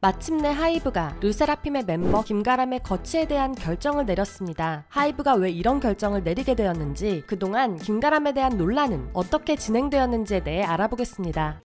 마침내 하이브가 르세라핌의 멤버 김가람의 거취에 대한 결정을 내렸습니다. 하이브가 왜 이런 결정을 내리게 되었는지, 그동안 김가람에 대한 논란은 어떻게 진행되었는지에 대해 알아보겠습니다.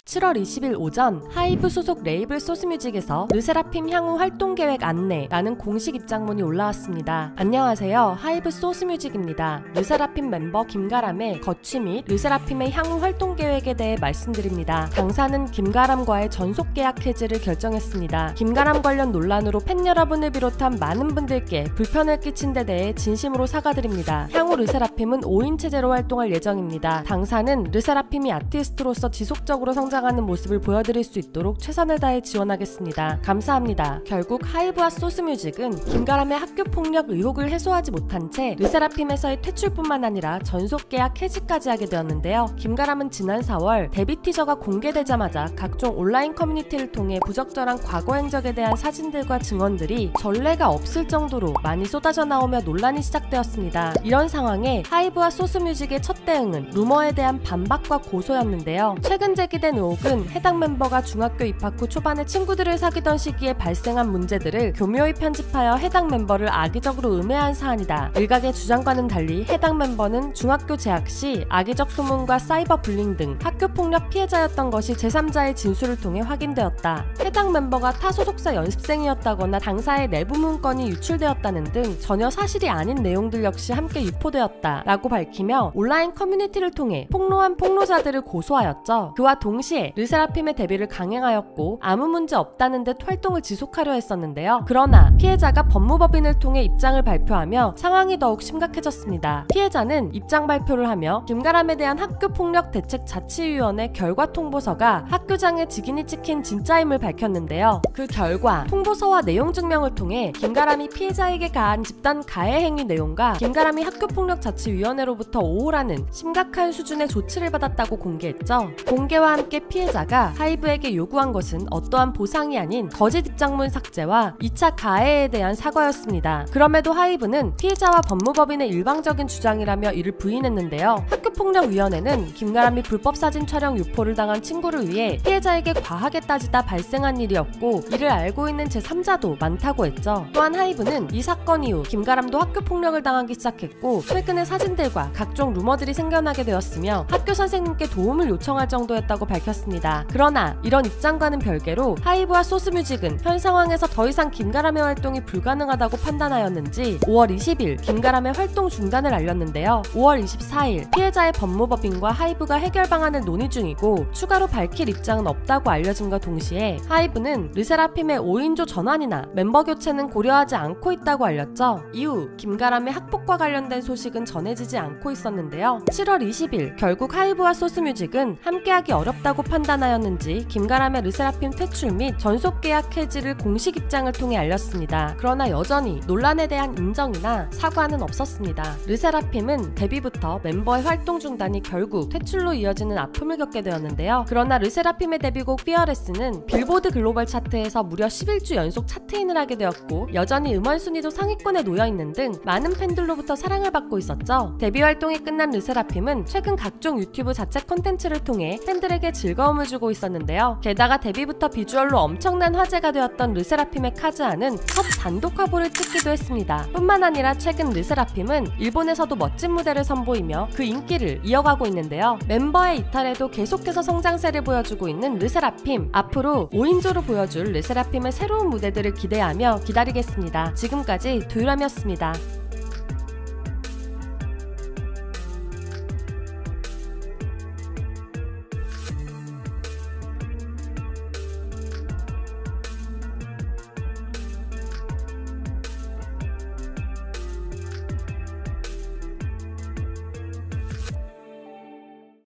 7월 20일 오전 하이브 소속 레이블 소스뮤직에서 르세라핌 향후 활동계획 안내라는 공식 입장문이 올라왔습니다. 안녕하세요, 하이브 소스뮤직입니다. 르세라핌 멤버 김가람의 거취 및 르세라핌의 향후 활동계획에 대해 말씀드립니다. 당사는 김가람과의 전속계약 해지를 결정했습니다. 김가람 관련 논란으로 팬 여러분을 비롯한 많은 분들께 불편을 끼친 데 대해 진심으로 사과드립니다. 향후 르세라핌은 5인 체제로 활동할 예정입니다. 당사는 르세라핌이 아티스트로서 지속적으로 성장하는 모습을 보여드릴 수 있도록 최선을 다해 지원하겠습니다. 감사합니다. 결국 하이브와 소스뮤직은 김가람의 학교폭력 의혹을 해소하지 못한 채 르세라핌에서의 퇴출뿐만 아니라 전속계약 해지까지 하게 되었는데요. 김가람은 지난 4월 데뷔 티저가 공개되자마자 각종 온라인 커뮤니티를 통해 부적절한 과거 행적에 대한 사진들과 증언들이 전례가 없을 정도로 많이 쏟아져 나오며 논란이 시작되었습니다. 이런 상황에 하이브와 소스뮤직의 첫 대응은 루머에 대한 반박과 고소였는데요. 최근 제기된 의혹은 해당 멤버가 중학교 입학 후 초반에 친구들을 사귀던 시기에 발생한 문제들을 교묘히 편집하여 해당 멤버를 악의적으로 음해한 사안이다. 일각의 주장과는 달리 해당 멤버는 중학교 재학 시 악의적 소문과 사이버 불링 등 학교폭력 피해자였던 것이 제3자의 진술을 통해 확인되었다. 해당 멤버가 타 소속사 연습생이었다거나 당사의 내부 문건이 유출되었다는 등 전혀 사실이 아닌 내용들 역시 함께 유포되었다 라고 밝히며 온라인 커뮤니티를 통해 폭로한 폭로자들을 고소하였죠. 그와 동시에 르세라핌의 데뷔를 강행하였고 아무 문제 없다는 듯 활동을 지속하려 했었는데요. 그러나 피해자가 법무법인을 통해 입장을 발표하며 상황이 더욱 심각해졌습니다. 피해자는 입장 발표를 하며 김가람에 대한 학교폭력 대책 자치위원회 결과 통보서가 학교장에 직인이 찍힌 진짜임을 밝혔는데요. 그 결과 통보서와 내용 증명을 통해 김가람이 피해자에게 가한 집단 가해 행위 내용과 김가람이 학교폭력 자치위원회로부터 5호라는 심각한 수준의 조치를 받았다고 공개했죠. 공개와 함께 피해자가 하이브에게 요구한 것은 어떠한 보상이 아닌 거짓 입장문 삭제와 2차 가해에 대한 사과였습니다. 그럼에도 하이브는 피해자와 법무법인의 일방적인 주장이라며 이를 부인했는데요. 학교폭력위원회는 김가람이 불법 사진 촬영 유포를 당한 친구를 위해 피해자에게 과하게 따지다 발생한 일이었고 이를 알고 있는 제3자도 많다고 했죠. 또한 하이브는 이 사건 이후 김가람도 학교폭력을 당하기 시작했고 최근에 사진들과 각종 루머들이 생겨나게 되었으며 학교 선생님께 도움을 요청할 정도였다고 밝혔습니다. 그러나 이런 입장과는 별개로 하이브와 소스뮤직은 현 상황에서 더 이상 김가람의 활동이 불가능하다고 판단하였는지 5월 20일 김가람의 활동 중단을 알렸는데요. 5월 24일 피해자의 법무법인과 하이브가 해결 방안을 논의 중이고 추가로 밝힐 입장은 없다고 알려짐과 동시에 하이브는 르세라핌의 5인조 전환이나 멤버 교체는 고려하지 않고 있다고 알렸죠. 이후 김가람의 학폭과 관련된 소식은 전해지지 않고 있었는데요. 7월 20일 결국 하이브와 소스뮤직은 함께하기 어렵다고 판단하였는지 김가람의 르세라핌 퇴출 및 전속계약 해지를 공식 입장을 통해 알렸습니다. 그러나 여전히 논란에 대한 인정이나 사과는 없었습니다. 르세라핌은 데뷔부터 멤버의 활동 중단이 결국 퇴출로 이어지는 아픔을 겪게 되었는데요. 그러나 르세라핌의 데뷔곡 Fearless는 빌보드 글로벌 차트에서 무려 11주 연속 차트인을 하게 되었고 여전히 음원 순위도 상위권에 놓여있는 등 많은 팬들로부터 사랑을 받고 있었죠. 데뷔 활동이 끝난 르세라핌은 최근 각종 유튜브 자체 콘텐츠를 통해 팬들에게 즐거움을 주고 있었는데요. 게다가 데뷔부터 비주얼로 엄청난 화제가 되었던 르세라핌의 카즈아는 첫 단독 화보를 찍기도 했습니다. 뿐만 아니라 최근 르세라핌은 일본에서도 멋진 무대를 선보이며 그 인기를 이어가고 있는데요. 멤버의 이탈에도 계속해서 성장세를 보여주고 있는 르세라핌, 앞으로 5인조로 보여줄 르세라핌의 새로운 무대들을 기대하며 기다리겠습니다. 지금까지 두유람이었습니다.